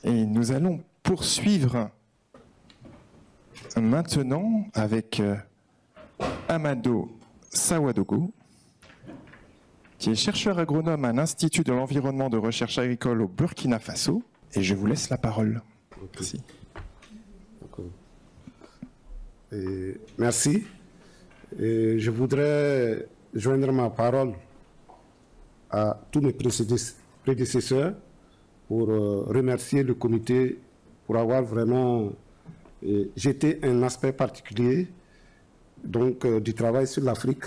Et nous allons poursuivre maintenant avec Amado Sawadogo, qui est chercheur agronome à l'Institut de l'environnement de recherche agricole au Burkina Faso. Et je vous laisse la parole. Merci. Merci. Et je voudrais joindre ma parole à tous mes prédécesseurs pour remercier le comité pour avoir vraiment jeté un aspect particulier donc, du travail sur l'Afrique,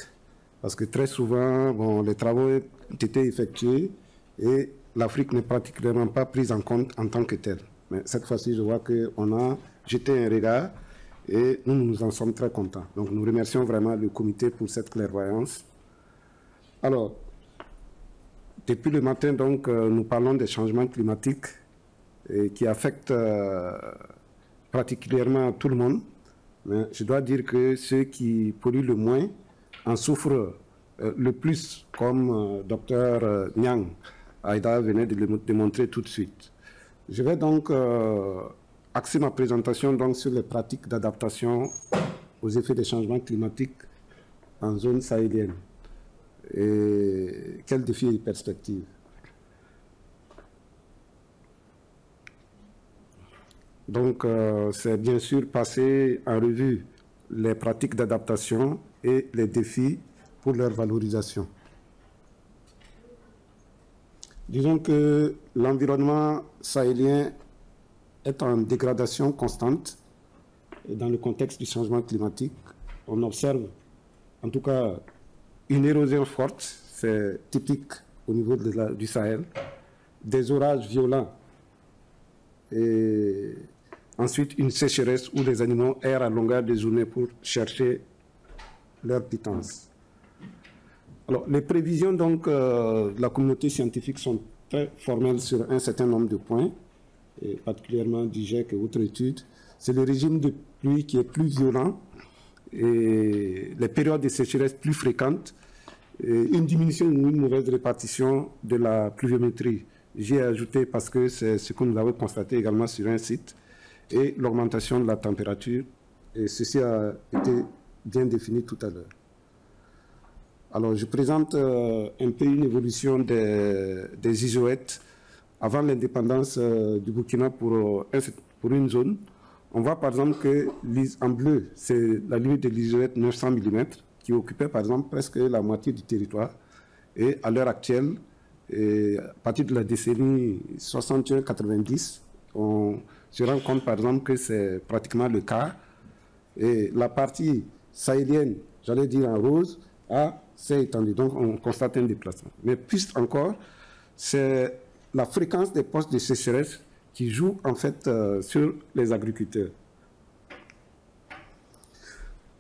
parce que très souvent, bon, les travaux ont été effectués et l'Afrique n'est pratiquement pas prise en compte en tant que telle. Mais cette fois-ci, je vois qu'on a jeté un regard et nous en sommes très contents. Donc nous remercions vraiment le comité pour cette clairvoyance. Alors, depuis le matin, donc, nous parlons des changements climatiques qui affectent particulièrement tout le monde. Mais je dois dire que ceux qui polluent le moins en souffrent le plus, comme Dr Nyang Aïda venait de le démontrer tout de suite. Je vais donc axer ma présentation donc, sur les pratiques d'adaptation aux effets des changements climatiques en zone sahélienne. Et quels défis et perspectives? Donc, c'est bien sûr passer en revue les pratiques d'adaptation et les défis pour leur valorisation. Disons que l'environnement sahélien est en dégradation constante et dans le contexte du changement climatique. On observe en tout cas une érosion forte, c'est typique au niveau du Sahel, des orages violents et ensuite une sécheresse où les animaux errent à longueur de journée pour chercher leur pitance. Alors, les prévisions donc, de la communauté scientifique sont très formelles sur un certain nombre de points, et particulièrement du GIEC et autres études. C'est le régime de pluie qui est plus violent et les périodes de sécheresse plus fréquentes, et une diminution ou une mauvaise répartition de la pluviométrie. J'y ai ajouté parce que c'est ce que nous avons constaté également sur un site, et l'augmentation de la température, et ceci a été bien défini tout à l'heure. Alors, je présente un peu une évolution des isoètes avant l'indépendance du Burkina pour une zone. On voit par exemple que en bleu, c'est la limite de l'isoète 900 mm qui occupait par exemple presque la moitié du territoire. Et à l'heure actuelle, à partir de la décennie 61-90, on se rend compte par exemple que c'est pratiquement le cas. Et la partie sahélienne, j'allais dire en rose, s'est étendue. Donc on constate un déplacement. Mais plus encore, c'est la fréquence des postes de sécheresse qui joue en fait sur les agriculteurs.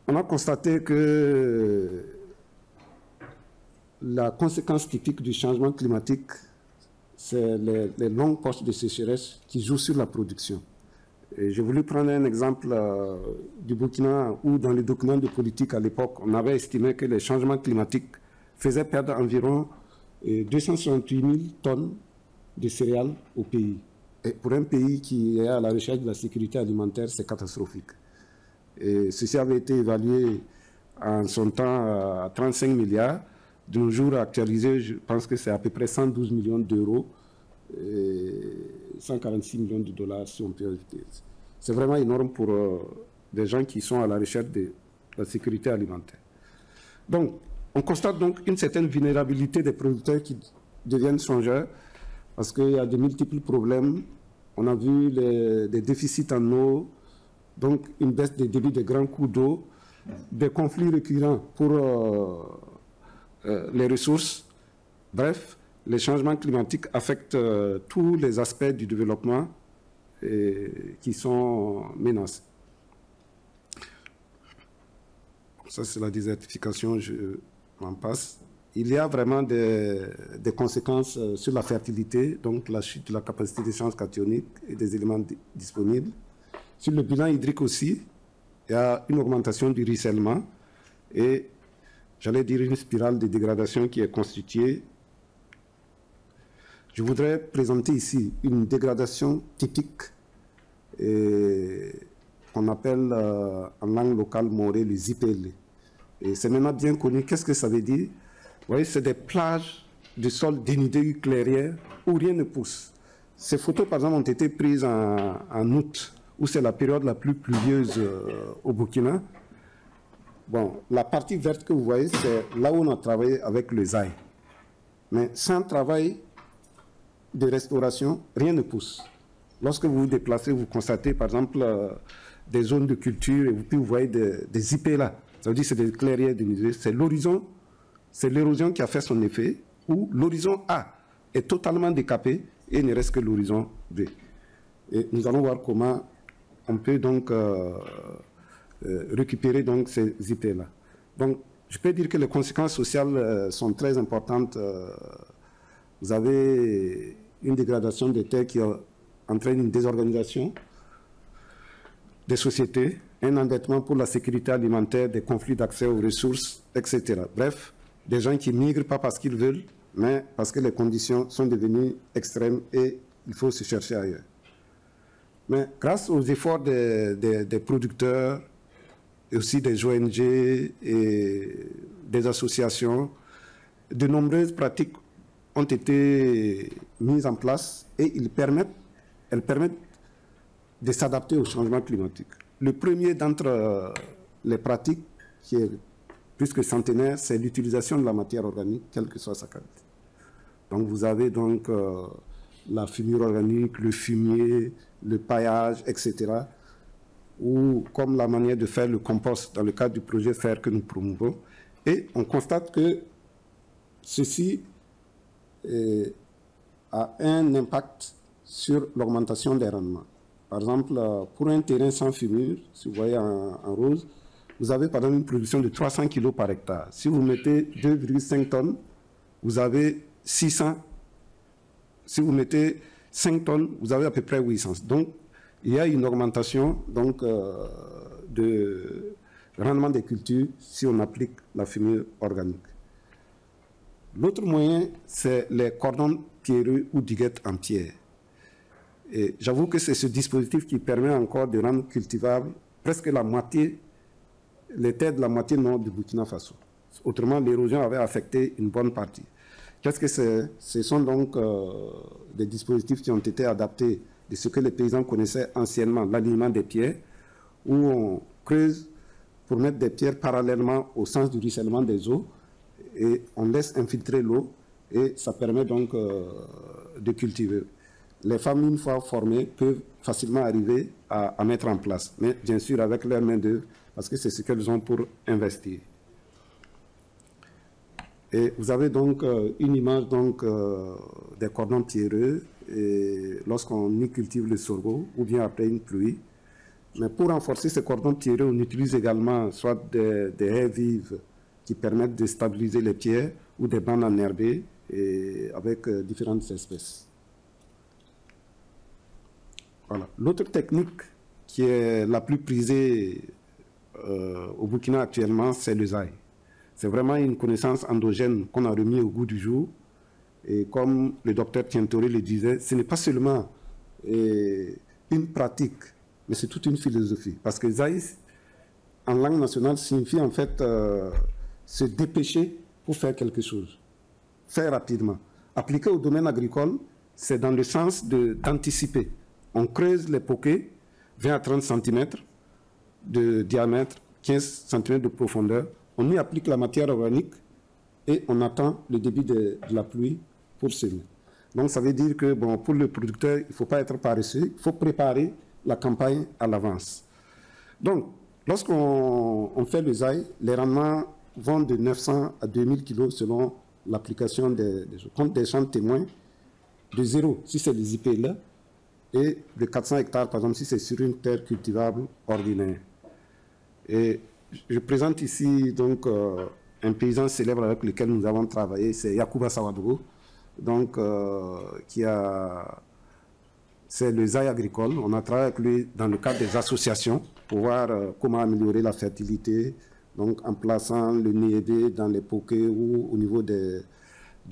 On a constaté que la conséquence typique du changement climatique, c'est les longues postes de sécheresse qui jouent sur la production. Et j'ai voulu prendre un exemple du Burkina où dans les documents de politique à l'époque, on avait estimé que les changements climatiques faisaient perdre environ 268 000 tonnes de céréales au pays. Et pour un pays qui est à la recherche de la sécurité alimentaire, c'est catastrophique. Et ceci avait été évalué en son temps à 35 milliards. De nos jours actualisés, je pense que c'est à peu près 112 millions d'euros, 146 millions de dollars si on peut ajouter. C'est vraiment énorme pour des gens qui sont à la recherche de la sécurité alimentaire. Donc, on constate donc une certaine vulnérabilité des producteurs qui deviennent songeurs parce qu'il y a de multiples problèmes. On a vu des déficits en eau, donc une baisse des débits des grands cours d'eau, des conflits récurrents pour les ressources. Bref, les changements climatiques affectent tous les aspects du développement qui sont menacés. Ça, c'est la désertification, je m'en passe. Il y a vraiment des conséquences sur la fertilité, donc la chute de la capacité d'échange cationique et des éléments disponibles. Sur le bilan hydrique aussi, il y a une augmentation du ruissellement et, j'allais dire, une spirale de dégradation qui est constituée. je voudrais présenter ici une dégradation typique qu'on appelle en langue locale morée les IPL. Et c'est maintenant bien connu. Qu'est-ce que ça veut dire? Vous voyez, c'est des plages de sol dénudé clairière où rien ne pousse. Ces photos, par exemple, ont été prises en août, où c'est la période la plus pluvieuse au Burkina. Bon, la partie verte que vous voyez, c'est là où on a travaillé avec le ZAI. Mais sans travail de restauration, rien ne pousse. Lorsque vous vous déplacez, vous constatez, par exemple, des zones de culture, et puis vous voyez des IP là. Ça veut dire que c'est des clairières dénudées. C'est l'horizon, c'est l'érosion qui a fait son effet, où l'horizon A est totalement décapé et il ne reste que l'horizon B. Et nous allons voir comment on peut donc récupérer donc ces IP-là. Donc, je peux dire que les conséquences sociales sont très importantes. Vous avez une dégradation des terres qui entraîne une désorganisation des sociétés, un endettement pour la sécurité alimentaire, des conflits d'accès aux ressources, etc. Bref, des gens qui migrent pas parce qu'ils veulent, mais parce que les conditions sont devenues extrêmes et il faut se chercher ailleurs. Mais grâce aux efforts des producteurs et aussi des ONG et des associations, de nombreuses pratiques ont été mises en place et elles permettent de s'adapter au changement climatique. Le premier d'entre les pratiques, qui est plus que centenaire, c'est l'utilisation de la matière organique, quelle que soit sa qualité. Donc vous avez donc la fumure organique, le fumier, le paillage, etc. Ou comme la manière de faire le compost dans le cadre du projet FAIRE que nous promouvons. Et on constate que ceci a un impact sur l'augmentation des rendements. Par exemple, pour un terrain sans fumure, si vous voyez en rose, vous avez par exemple une production de 300 kg par hectare. Si vous mettez 2,5 tonnes, vous avez 600. Si vous mettez 5 tonnes, vous avez à peu près 800. Donc, il y a une augmentation donc, de rendement des cultures si on applique la fumure organique. L'autre moyen, c'est les cordons pierreux ou diguettes en pierre. Et j'avoue que c'est ce dispositif qui permet encore de rendre cultivable presque la moitié, les terres de la moitié nord du Burkina Faso. Autrement, l'érosion avait affecté une bonne partie. Qu'est-ce que c'est? Ce sont donc des dispositifs qui ont été adaptés de ce que les paysans connaissaient anciennement, l'alignement des pierres, où on creuse pour mettre des pierres parallèlement au sens du ruissellement des eaux, et on laisse infiltrer l'eau, et ça permet donc de cultiver. Les femmes, une fois formées, peuvent facilement arriver à mettre en place, mais bien sûr avec leur main-d'œuvre, parce que c'est ce qu'elles ont pour investir. Et vous avez donc une image donc, des cordons pierreux lorsqu'on y cultive le sorgho ou bien après une pluie. Mais pour renforcer ces cordons pierreux, on utilise également soit des haies vives qui permettent de stabiliser les pierres ou des bandes enherbées avec différentes espèces. Voilà. L'autre technique qui est la plus prisée au Burkina actuellement, c'est le ZAI. C'est vraiment une connaissance endogène qu'on a remis au goût du jour. Et comme le docteur Tientoré le disait, ce n'est pas seulement une pratique, mais c'est toute une philosophie. Parce que ZAI, en langue nationale, signifie en fait se dépêcher pour faire quelque chose, faire rapidement. Appliqué au domaine agricole, c'est dans le sens d'anticiper. On creuse les poquets, 20 à 30 cm de diamètre, 15 cm de profondeur. On y applique la matière organique et on attend le début de la pluie pour semer. Donc ça veut dire que bon, pour le producteur, il ne faut pas être paresseux, il faut préparer la campagne à l'avance. Donc, lorsqu'on fait le ZAI, les rendements vont de 900 à 2000 kg selon l'application des comptes des champs témoins, de 0 si c'est les IPL, et de 400 hectares, par exemple, si c'est sur une terre cultivable ordinaire. Et je présente ici donc un paysan célèbre avec lequel nous avons travaillé, c'est Yacouba Sawadogo, donc c'est le ZAI agricole. On a travaillé avec lui dans le cadre des associations pour voir comment améliorer la fertilité, donc en plaçant le niébé dans les poquets ou au niveau des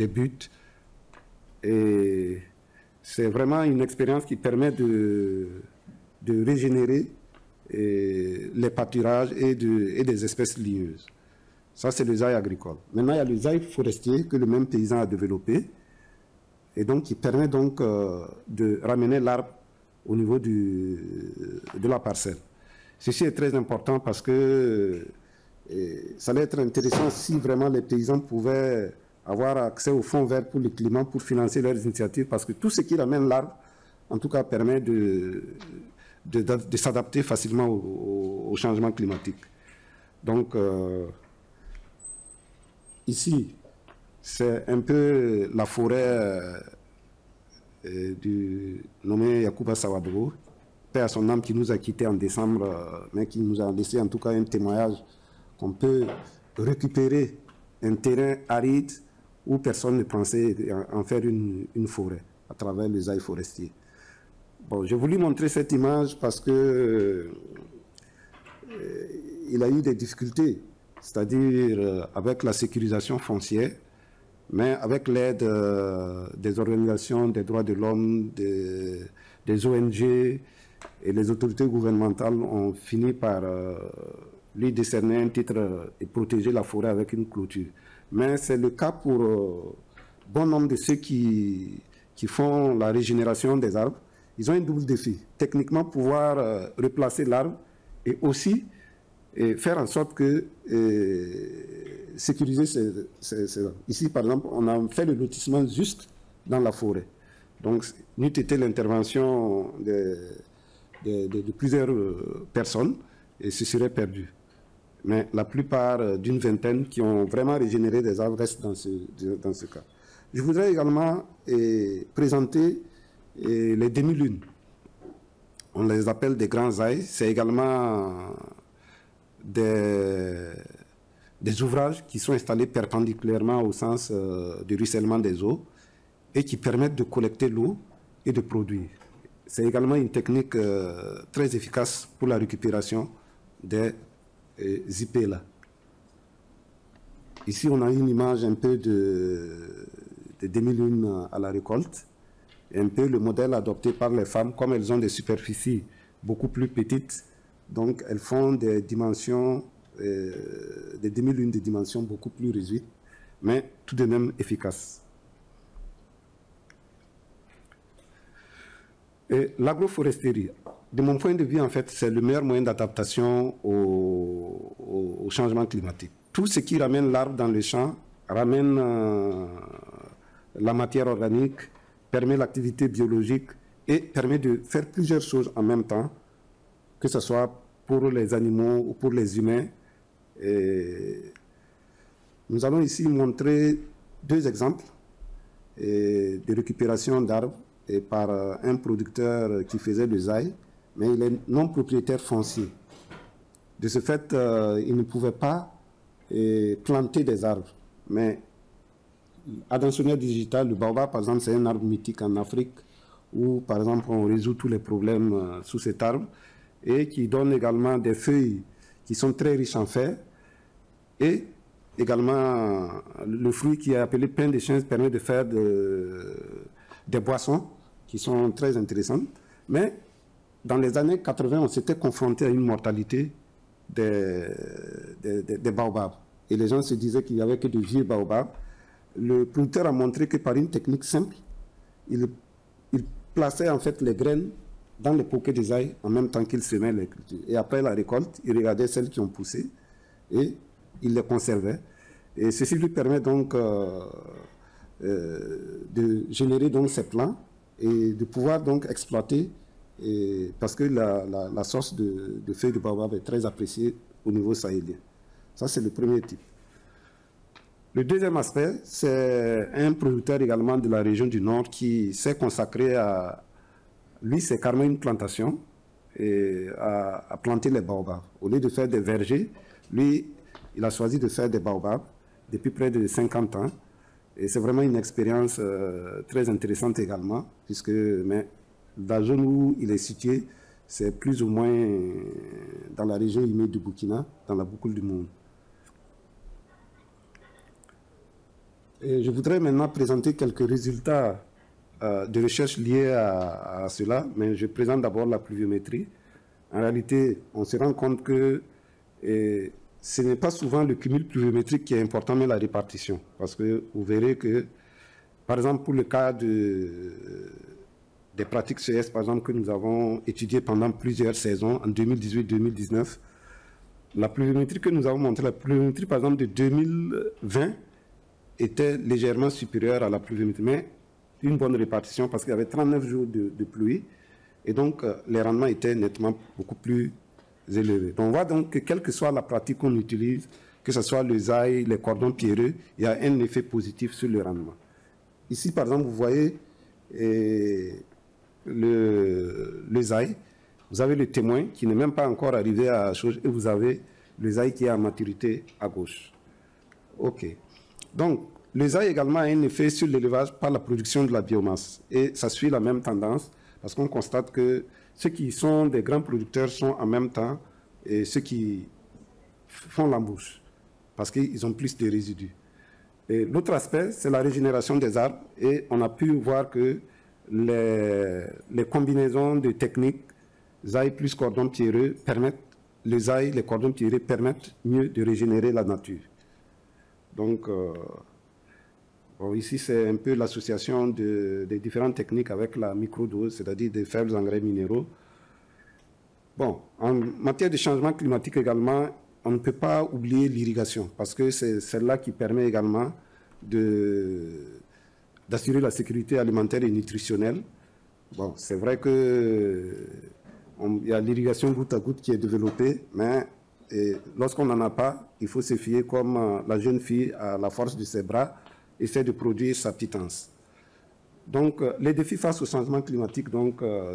buttes. Et c'est vraiment une expérience qui permet de régénérer les pâturages et des espèces ligneuses. Ça, c'est le zai agricole. Maintenant, il y a le zai forestier que le même paysan a développé et donc qui permet donc de ramener l'arbre au niveau de la parcelle. Ceci est très important parce que ça allait être intéressant si vraiment les paysans pouvaient avoir accès au fonds vert pour le climat pour financer leurs initiatives parce que tout ce qui ramène l'arbre, en tout cas, permet de s'adapter facilement au changement climatique. Donc, ici, c'est un peu la forêt du nommé Yacouba Sawadogo, paix à son âme, qui nous a quittés en décembre, mais qui nous a laissé en tout cas un témoignage qu'on peut récupérer un terrain aride où personne ne pensait en faire une forêt à travers les zai forestiers. Bon, j'ai voulu montrer cette image parce que il a eu des difficultés, c'est-à-dire avec la sécurisation foncière, mais avec l'aide des organisations des droits de l'homme, des ONG et les autorités gouvernementales ont fini par lui décerner un titre et protéger la forêt avec une clôture. Mais c'est le cas pour bon nombre de ceux qui font la régénération des arbres. Ils ont un double défi. Techniquement, pouvoir replacer l'arbre et aussi faire en sorte que sécuriser ces arbres. Ici, par exemple, on a fait le lotissement juste dans la forêt. Donc, n'eût été l'intervention de plusieurs personnes et ce serait perdu. Mais la plupart d'une vingtaine qui ont vraiment régénéré des arbres restent dans ce cas. Je voudrais également présenter les demi-lunes. On les appelle des grands zai. C'est également des ouvrages qui sont installés perpendiculairement au sens du ruissellement des eaux et qui permettent de collecter l'eau et de produire. C'est également une technique très efficace pour la récupération des IPLA. Ici, on a une image un peu de demi-lune à la récolte, et un peu le modèle adopté par les femmes, comme elles ont des superficies beaucoup plus petites, donc elles font des dimensions, des demi-lunes de dimensions beaucoup plus réduites, mais tout de même efficaces. Et l'agroforesterie, de mon point de vue, en fait, c'est le meilleur moyen d'adaptation au changement climatique. Tout ce qui ramène l'arbre dans les champs ramène la matière organique, permet l'activité biologique et permet de faire plusieurs choses en même temps, que ce soit pour les animaux ou pour les humains. Et nous allons ici montrer deux exemples de récupération d'arbres et par un producteur qui faisait le zai, mais il est non propriétaire foncier. De ce fait, il ne pouvait pas planter des arbres. Mais Adansonia digital, le baobab, par exemple, c'est un arbre mythique en Afrique où, par exemple, on résout tous les problèmes sous cet arbre et qui donne également des feuilles qui sont très riches en fer et également le fruit qui est appelé pain de chêne permet de faire des boissons qui sont très intéressantes. Mais dans les années 80, on s'était confronté à une mortalité des baobabs. Et les gens se disaient qu'il n'y avait que de vieux baobabs. Le producteur a montré que par une technique simple, il plaçait en fait les graines dans les poquets de zai en même temps qu'il semait les cultures. Et après la récolte, il regardait celles qui ont poussé et il les conservait. Et ceci lui permet donc de générer donc ces plants et de pouvoir donc exploiter, parce que la source de feuilles de baobab est très appréciée au niveau sahélien. Ça, c'est le premier type. Le deuxième aspect, c'est un producteur également de la région du Nord qui s'est consacré à... Lui, c'est carrément une plantation, et à planter les baobabs. Au lieu de faire des vergers, lui, il a choisi de faire des baobabs depuis près de 50 ans. Et c'est vraiment une expérience très intéressante également, puisque la zone où il est situé, c'est plus ou moins dans la région humide du Burkina, dans la boucle du monde. Et je voudrais maintenant présenter quelques résultats de recherche liées à cela, mais je présente d'abord la pluviométrie. En réalité, on se rend compte que ce n'est pas souvent le cumul pluviométrique qui est important, mais la répartition. Parce que vous verrez que, par exemple, pour le cas des pratiques CS, par exemple, que nous avons étudiées pendant plusieurs saisons, en 2018-2019, la pluviométrie que nous avons montrée, la pluviométrie, par exemple, de 2020, était légèrement supérieure à la pluviométrie, mais une bonne répartition parce qu'il y avait 39 jours de pluie et donc les rendements étaient nettement beaucoup plus élevés. Donc on voit donc que quelle que soit la pratique qu'on utilise, que ce soit le zaï, les cordons pierreux, il y a un effet positif sur le rendement. Ici, par exemple, vous voyez le zaï, vous avez le témoin qui n'est même pas encore arrivé à chose et vous avez le zaï qui est à maturité à gauche. OK. Donc, le zaï également a un effet sur l'élevage par la production de la biomasse. Et ça suit la même tendance parce qu'on constate que ceux qui sont des grands producteurs sont en même temps et ceux qui font l'embauche parce qu'ils ont plus de résidus. Et l'autre aspect, c'est la régénération des arbres. Et on a pu voir que les combinaisons de techniques zaï plus cordon pierreux permettent, le zaï, les cordons pierreux permettent mieux de régénérer la nature. Donc, bon, ici, c'est un peu l'association des différentes techniques avec la microdose, c'est-à-dire des faibles engrais minéraux. Bon, en matière de changement climatique également, on ne peut pas oublier l'irrigation, parce que c'est celle-là qui permet également d'assurer la sécurité alimentaire et nutritionnelle. Bon, c'est vrai qu'il y a l'irrigation goutte à goutte qui est développée, mais lorsqu'on n'en a pas, il faut se fier comme la jeune fille à la force de ses bras, essaie de produire sa pitance. Donc, les défis face au changement climatique,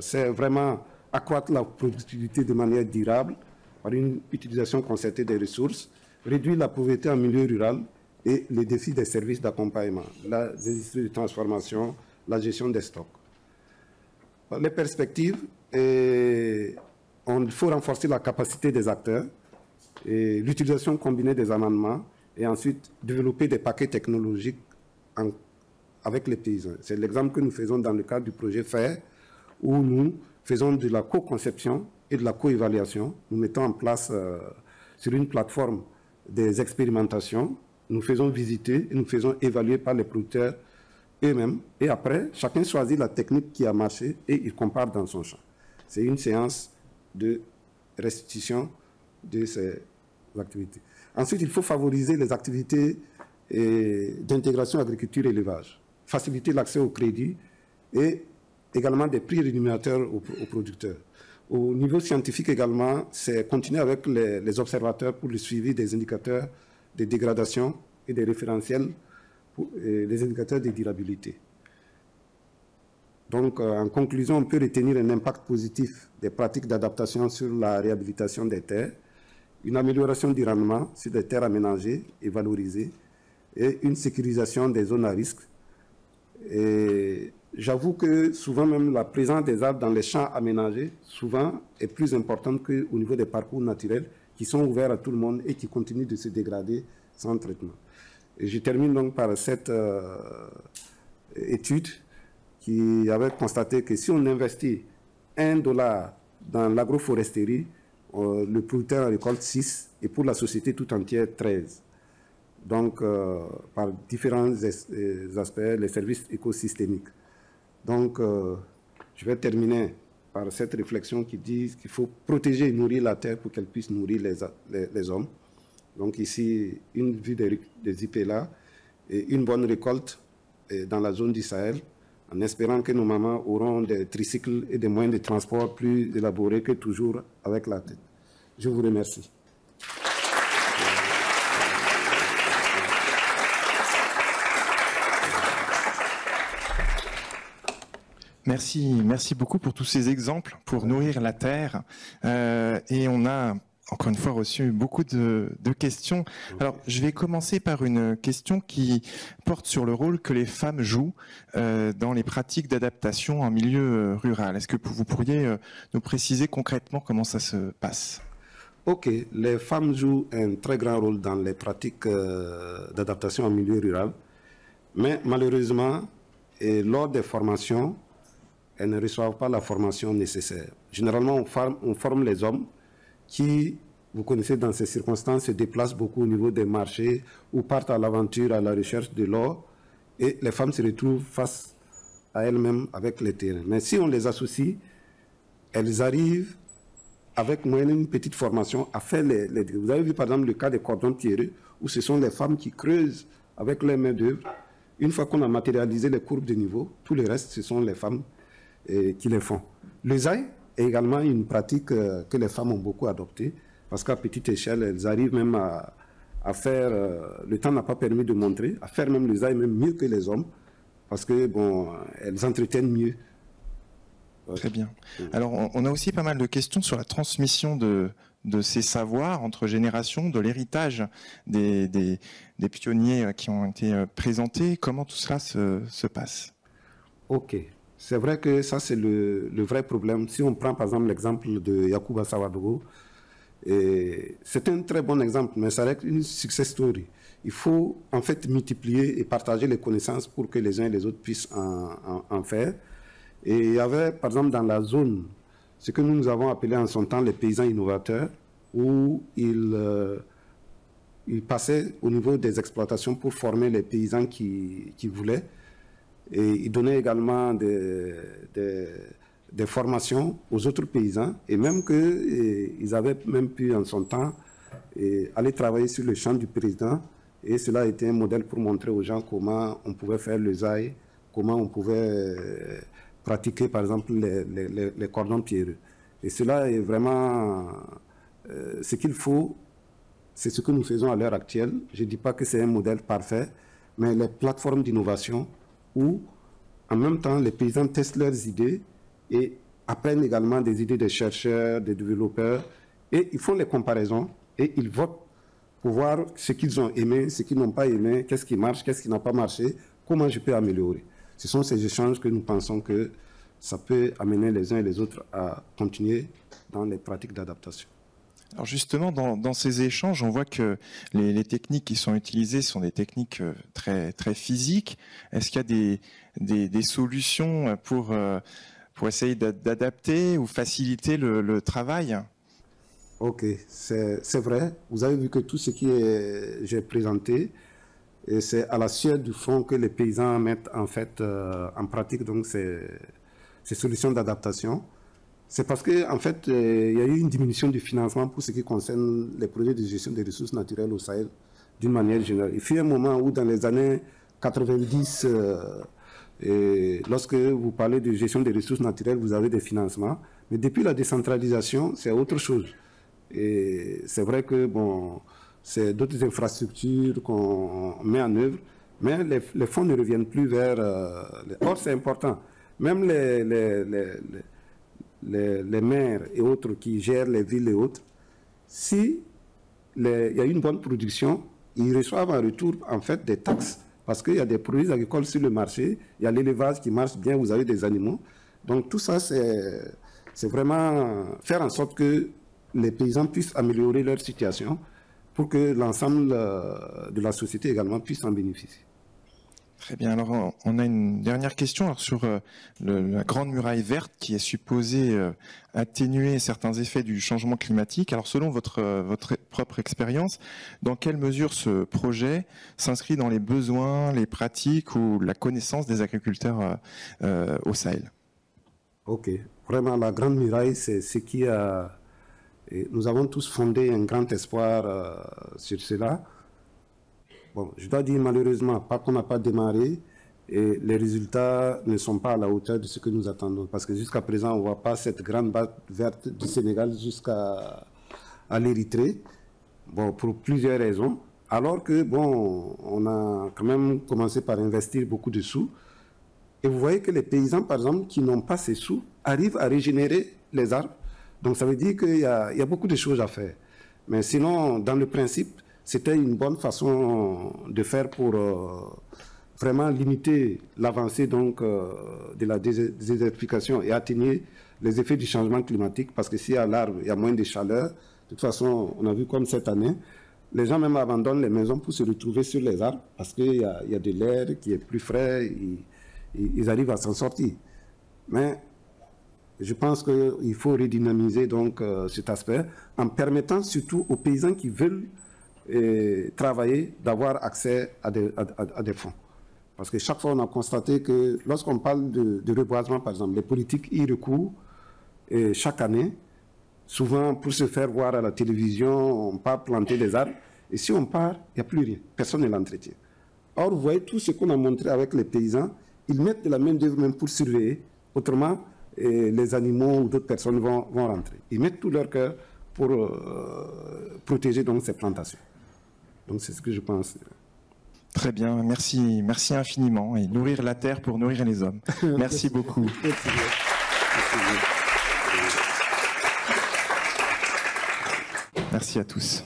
c'est vraiment accroître la productivité de manière durable par une utilisation concertée des ressources, réduire la pauvreté en milieu rural et les défis des services d'accompagnement, les industries de transformation, la gestion des stocks. Les perspectives, il faut renforcer la capacité des acteurs, et l'utilisation combinée des amendements et ensuite développer des paquets technologiques avec les paysans. C'est l'exemple que nous faisons dans le cadre du projet FAIR où nous faisons de la co-conception et de la co-évaluation. Nous mettons en place sur une plateforme des expérimentations. Nous faisons visiter et nous faisons évaluer par les producteurs eux-mêmes. Et après, chacun choisit la technique qui a marché et il compare dans son champ. C'est une séance de restitution de ces activités. Ensuite, il faut favoriser les activités d'intégration agriculture-élevage, faciliter l'accès au crédit et également des prix rémunérateurs aux producteurs. Au niveau scientifique également, c'est continuer avec les observateurs pour le suivi des indicateurs de dégradation et des référentiels pour les indicateurs de durabilité. Donc, en conclusion, on peut retenir un impact positif des pratiques d'adaptation sur la réhabilitation des terres, une amélioration du rendement sur des terres aménagées et valorisées, et une sécurisation des zones à risque. Et j'avoue que souvent même la présence des arbres dans les champs aménagés, souvent, est plus importante qu'au niveau des parcours naturels qui sont ouverts à tout le monde et qui continuent de se dégrader sans traitement. Et je termine donc par cette étude qui avait constaté que si on investit $1 dans l'agroforesterie, le producteur en récolte 6 et pour la société tout entière 13. Donc, par différents aspects, les services écosystémiques. Donc, je vais terminer par cette réflexion qui dit qu'il faut protéger et nourrir la terre pour qu'elle puisse nourrir les hommes. Donc ici, une vue des IPLA et une bonne récolte dans la zone du Sahel, en espérant que nos mamans auront des tricycles et des moyens de transport plus élaborés que toujours avec la tête. Je vous remercie. Merci beaucoup pour tous ces exemples pour nourrir la terre. Et on a encore une fois reçu beaucoup de questions. Alors, je vais commencer par une question qui porte sur le rôle que les femmes jouent dans les pratiques d'adaptation en milieu rural. Est-ce que vous pourriez nous préciser concrètement comment ça se passe ? Ok, les femmes jouent un très grand rôle dans les pratiques d'adaptation en milieu rural, mais malheureusement, et lors des formations, elles ne reçoivent pas la formation nécessaire. Généralement, on forme les hommes qui, vous connaissez, dans ces circonstances, se déplacent beaucoup au niveau des marchés ou partent à l'aventure, à la recherche de l'or, et les femmes se retrouvent face à elles-mêmes avec les terrains. Mais si on les associe, elles arrivent, avec moyenne une petite formation, à faire les... Vous avez vu par exemple le cas des cordons pierreux, où ce sont les femmes qui creusent avec leurs mains d'œuvre. Une fois qu'on a matérialisé les courbes de niveau, tout le reste, ce sont les femmes qui les font. Le zaï est également une pratique que les femmes ont beaucoup adoptée, parce qu'à petite échelle, elles arrivent même à faire, le temps n'a pas permis de montrer, à faire même le zaï même mieux que les hommes, parce que bon, elles entretiennent mieux. Très bien. Alors, on a aussi pas mal de questions sur la transmission de ces savoirs entre générations, de l'héritage des pionniers qui ont été présentés. Comment tout cela se passe? Ok. C'est vrai que ça, c'est le vrai problème. Si on prend par exemple l'exemple de Yacouba Sawadogo, c'est un très bon exemple, mais ça reste une success story. Il faut en fait multiplier et partager les connaissances pour que les uns et les autres puissent en faire. Et il y avait par exemple dans la zone, ce que nous avons appelé en son temps les paysans innovateurs, où ils passaient au niveau des exploitations pour former les paysans qui voulaient. Et ils donnaient également des formations aux autres paysans, et même qu'ils avaient même pu en son temps aller travailler sur le champ du président, et cela a été un modèle pour montrer aux gens comment on pouvait faire le zaï, comment on pouvait pratiquer par exemple les cordons pierreux. Et cela est vraiment ce qu'il faut, c'est ce que nous faisons à l'heure actuelle. Je ne dis pas que c'est un modèle parfait, mais les plateformes d'innovation où en même temps les paysans testent leurs idées et apprennent également des idées des chercheurs, des développeurs, et ils font les comparaisons et ils votent pour voir ce qu'ils ont aimé, ce qu'ils n'ont pas aimé, qu'est-ce qui marche, qu'est-ce qui n'a pas marché, comment je peux améliorer. Ce sont ces échanges que nous pensons que ça peut amener les uns et les autres à continuer dans les pratiques d'adaptation. Alors justement, dans ces échanges, on voit que les techniques qui sont utilisées sont des techniques très, très physiques. Est-ce qu'il y a des solutions pour essayer d'adapter ou faciliter le travail? Ok, c'est vrai. Vous avez vu que tout ce que j'ai présenté, c'est à la sueur du front que les paysans mettent en fait en pratique donc ces solutions d'adaptation. C'est parce qu'en fait, il y a eu une diminution du financement pour ce qui concerne les projets de gestion des ressources naturelles au Sahel d'une manière générale. Il fut un moment où dans les années 90, lorsque vous parlez de gestion des ressources naturelles, vous avez des financements. Mais depuis la décentralisation, c'est autre chose. Et c'est vrai que bon, c'est d'autres infrastructures qu'on met en œuvre, mais les fonds ne reviennent plus vers... Or, c'est important. Même les maires et autres qui gèrent les villes et autres, si il y a une bonne production, ils reçoivent en retour en fait des taxes, parce qu'il y a des produits agricoles sur le marché, il y a l'élevage qui marche bien, vous avez des animaux. Donc tout ça, c'est vraiment faire en sorte que les paysans puissent améliorer leur situation pour que l'ensemble de la société également puisse en bénéficier. Très bien. Alors, on a une dernière question sur la Grande Muraille Verte qui est supposée atténuer certains effets du changement climatique. Alors, selon votre propre expérience, dans quelle mesure ce projet s'inscrit dans les besoins, les pratiques ou la connaissance des agriculteurs au Sahel? Ok. Vraiment, la Grande Muraille, c'est ce qui a... Et nous avons tous fondé un grand espoir sur cela. Bon, je dois dire malheureusement, pas qu'on n'a pas démarré, et les résultats ne sont pas à la hauteur de ce que nous attendons. Parce que jusqu'à présent, on ne voit pas cette grande base verte du Sénégal jusqu'à l'Érythrée, bon, pour plusieurs raisons. Alors que, bon, on a quand même commencé par investir beaucoup de sous. Et vous voyez que les paysans, par exemple, qui n'ont pas ces sous, arrivent à régénérer les arbres. Donc ça veut dire qu'il y a beaucoup de choses à faire. Mais sinon, dans le principe, c'était une bonne façon de faire pour vraiment limiter l'avancée donc de la désertification et atténuer les effets du changement climatique. Parce que s'il y a l'arbre, il y a moins de chaleur. De toute façon, on a vu comme cette année, les gens même abandonnent les maisons pour se retrouver sur les arbres parce qu'il y a de l'air qui est plus frais. ils arrivent à s'en sortir. Mais je pense qu'il faut redynamiser donc cet aspect en permettant surtout aux paysans qui veulent travailler d'avoir accès à des fonds. Parce que chaque fois, on a constaté que lorsqu'on parle de reboisement, par exemple, les politiques y recourent chaque année. Souvent, pour se faire voir à la télévision, on part planter des arbres. Et si on part, il n'y a plus rien. Personne ne l'entretient. Or, vous voyez, tout ce qu'on a montré avec les paysans, ils mettent de la main-d'œuvre même pour surveiller. Autrement, les animaux ou d'autres personnes vont rentrer. Ils mettent tout leur cœur pour protéger donc ces plantations. Donc, c'est ce que je pense. Très bien, merci infiniment. Et nourrir la terre pour nourrir les hommes. Merci beaucoup. Merci à tous.